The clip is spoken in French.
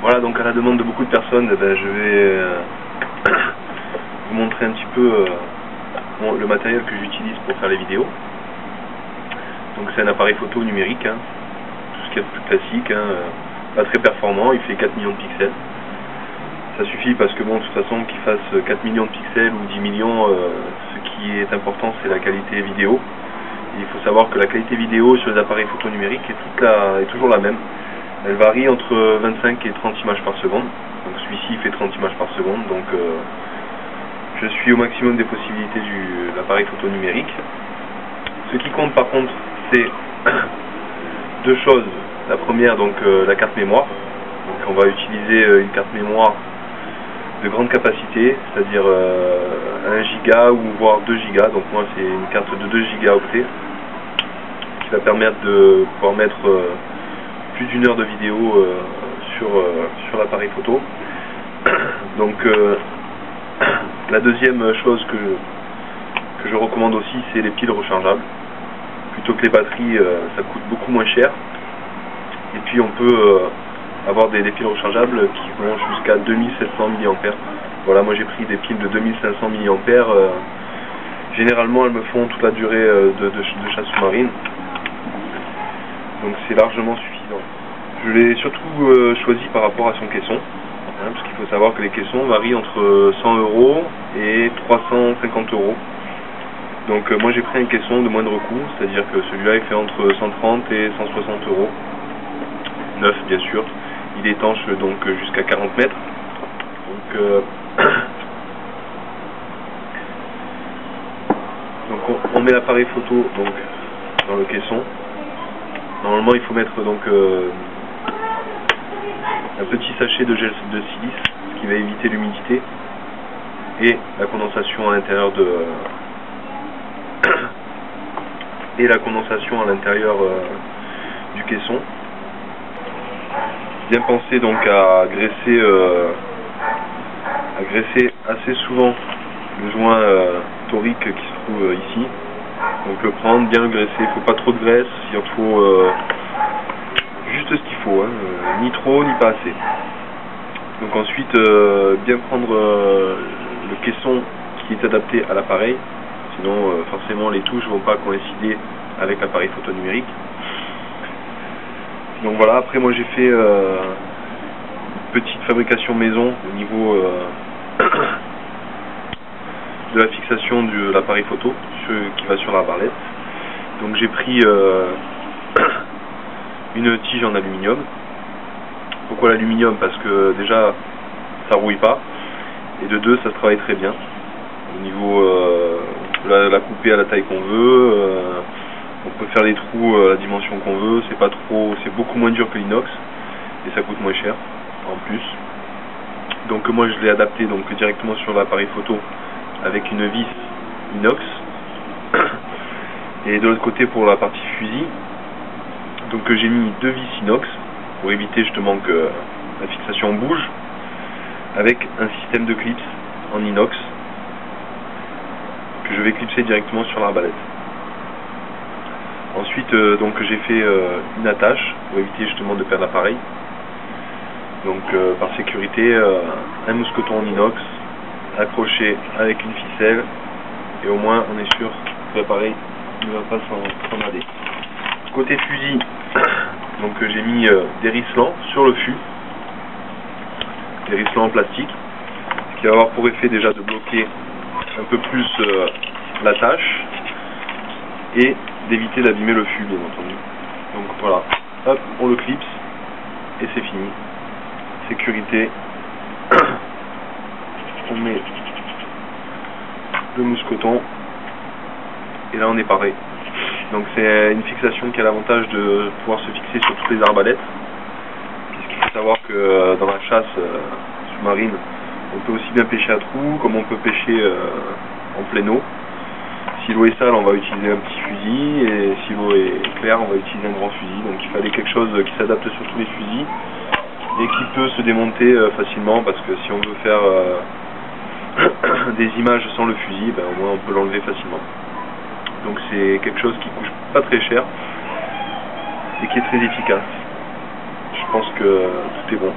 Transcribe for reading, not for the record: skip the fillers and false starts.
Voilà, donc à la demande de beaucoup de personnes, je vais vous montrer un petit peu le matériel que j'utilise pour faire les vidéos. Donc c'est un appareil photo numérique, hein, tout ce qui est plus classique, hein, pas très performant, il fait 4 millions de pixels. Ça suffit parce que bon, de toute façon, qu'il fasse 4 millions de pixels ou 10 millions, ce qui est important c'est la qualité vidéo. Et il faut savoir que la qualité vidéo sur les appareils photo numériques est toujours la même. Elle varie entre 25 et 30 images par seconde. Donc celui-ci fait 30 images par seconde. Donc je suis au maximum des possibilités de l'appareil photo numérique. Ce qui compte par contre, c'est deux choses. La première, donc la carte mémoire. Donc on va utiliser une carte mémoire de grande capacité, c'est-à-dire 1 giga ou voire 2 gigas. Donc moi c'est une carte de 2 gigaoctets qui va permettre de pouvoir mettre plus d'une heure de vidéo sur l'appareil photo. Donc la deuxième chose que je recommande aussi, c'est les piles rechargeables. Plutôt que les batteries, ça coûte beaucoup moins cher. Et puis on peut avoir des piles rechargeables qui vont jusqu'à 2700 mAh. Voilà, moi j'ai pris des piles de 2500 mAh. Généralement elles me font toute la durée de chasse sous-marine. Donc c'est largement suffisant. Je l'ai surtout choisi par rapport à son caisson, hein, parce qu'il faut savoir que les caissons varient entre 100 € et 350 €. Donc moi j'ai pris un caisson de moindre coût, c'est-à-dire que celui-là il fait entre 130 et 160 €. Neuf bien sûr. Il est étanche donc jusqu'à 40 mètres. Donc, on met l'appareil photo donc dans le caisson. Normalement il faut mettre donc un petit sachet de gel de silice, ce qui va éviter l'humidité et la condensation à l'intérieur du caisson. Bien penser donc à graisser assez souvent le joint torique qui se trouve ici. Donc le prendre, bien le graisser, il ne faut pas trop de graisse, il faut juste ce qu'il faut, hein, ni trop ni pas assez. Donc ensuite bien prendre le caisson qui est adapté à l'appareil, sinon forcément les touches ne vont pas coïncider avec l'appareil photo numérique. Donc voilà, après moi j'ai fait une petite fabrication maison au niveau de la fixation de l'appareil photo qui va sur la barlette. Donc j'ai pris une tige en aluminium. Pourquoi l'aluminium? Parce que déjà ça rouille pas, et de deux ça se travaille très bien. Au niveau on peut la couper à la taille qu'on veut, on peut faire les trous à la dimension qu'on veut, c'est beaucoup moins dur que l'inox et ça coûte moins cher en plus. Donc moi je l'ai adapté donc directement sur l'appareil photo avec une vis inox. Et de l'autre côté pour la partie fusil, donc j'ai mis deux vis inox pour éviter justement que la fixation bouge, avec un système de clips en inox que je vais clipser directement sur l'arbalète. Ensuite donc j'ai fait une attache pour éviter justement de perdre l'appareil. Donc par sécurité, un mousqueton en inox accroché avec une ficelle, et au moins on est sûr que l'appareil ne va pas s'en aller. Côté fusil, donc j'ai mis des risselants sur le fût, des risselants en plastique, ce qui va avoir pour effet déjà de bloquer un peu plus l'attache et d'éviter d'abîmer le fût bien entendu. Donc voilà, hop, on le clipse et c'est fini. Sécurité, on met le mousqueton et là on est paré. Donc c'est une fixation qui a l'avantage de pouvoir se fixer sur toutes les arbalètes, puisqu'il faut savoir que dans la chasse sous-marine on peut aussi bien pêcher à trous comme on peut pêcher en plein eau. Si l'eau est sale, on va utiliser un petit fusil, et si l'eau est claire, on va utiliser un grand fusil. Donc il fallait quelque chose qui s'adapte sur tous les fusils et qui peut se démonter facilement, parce que si on veut faire des images sans le fusil, ben, au moins on peut l'enlever facilement. Donc c'est quelque chose qui coûte pas très cher et qui est très efficace. Je pense que tout est bon.